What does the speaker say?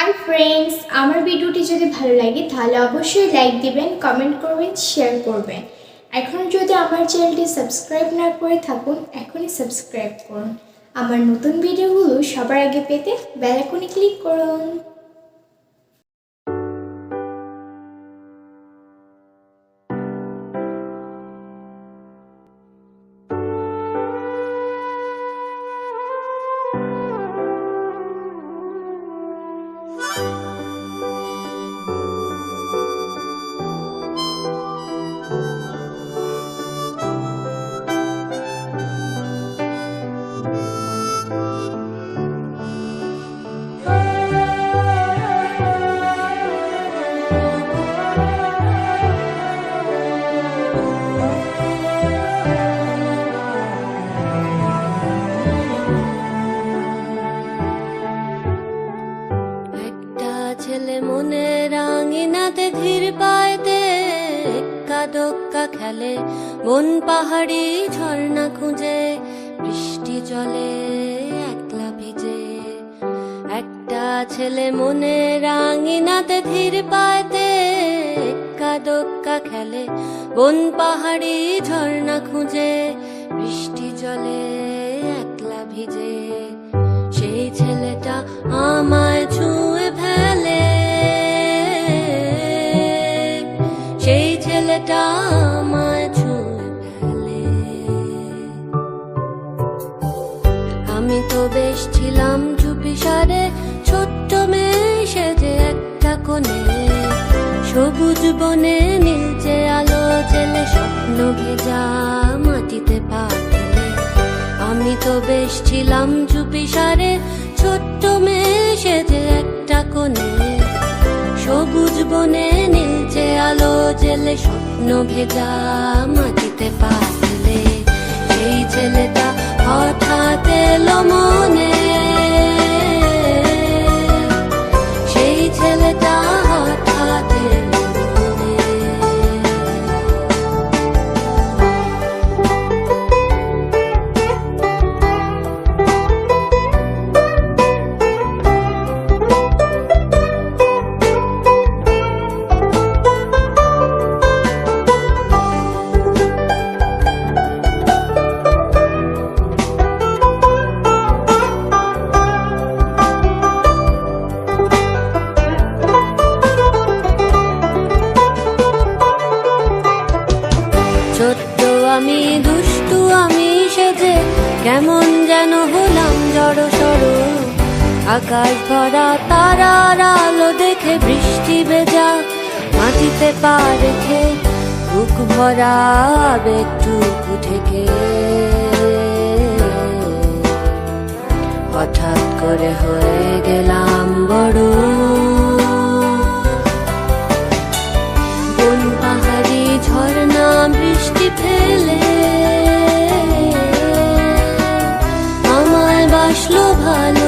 Hi friends, আমার ভিডিওটি যদি ভালো লাগে তাহলে অবশ্যই লাইক দিবেন, কমেন্ট করবেন, শেয়ার করবেন। এখন যদি আমার চ্যানেলটি সাবস্ক্রাইব না করে থাকুন, এখনই সাবস্ক্রাইব করুন। আমার নতুন ভিডিওগুলো সবার আগে পেতে বেল আইকনে ক্লিক করুন। ছেলে মনের আঙিনাতে ধীর পায়তে এক্কা দোক্কা খেলে, বন পাহাড়ি ঝর্ণা খুঁজে বৃষ্টি জলে একলা ভিজে। একটা ছেলে মনের আঙিনাতে ধীর পায়তে এক্কা দোক্কা খেলে, বন পাহাড়ি ঝর্ণা খুঁজে বৃষ্টি জলে একলা ভিজে। সেই ছেলেটা আমায় ছুঁয়ে ফেলে, সেই ছেলেটা আমায় ছুঁয়ে ফেলে। আমি তো বেশ ছিলাম চুপিসারে, ছোট্ট মেয়ে সেজে একটা কোণে, সবুজ বনে নীলচে আলো জেলে স্বপ্ন ভেজা মাটিতে পা ফেলে। আমি তো বেশ ছিলাম চুপিসারে, ছোট্ট মেয়ে সেজে একটা কোণে, সবুজ বনে নীলচে আলো জেলে স্বপ্ন ভেজা মাটিতে পা ফেলে। সেই ছেলেটা হঠাৎ এলো মনে, সেই ছেলেটা হঠাৎ এলো মনে। ছোট্ট আমি দুষ্টু আমি সেজে কেমন যেন হলাম জড় সড়ো, আকাশ ভরা তারার আলো দেখে বৃষ্টি ভেজা মাটিতে পা রেখে, বুক ভরা আবেগটুকু ঠেকে। হঠাৎ করে হয়ে গেলাম বড়, বন পাহাড়ি ঝর্ণা বৃষ্টি ফেলে আমায় বাসলো ভালো।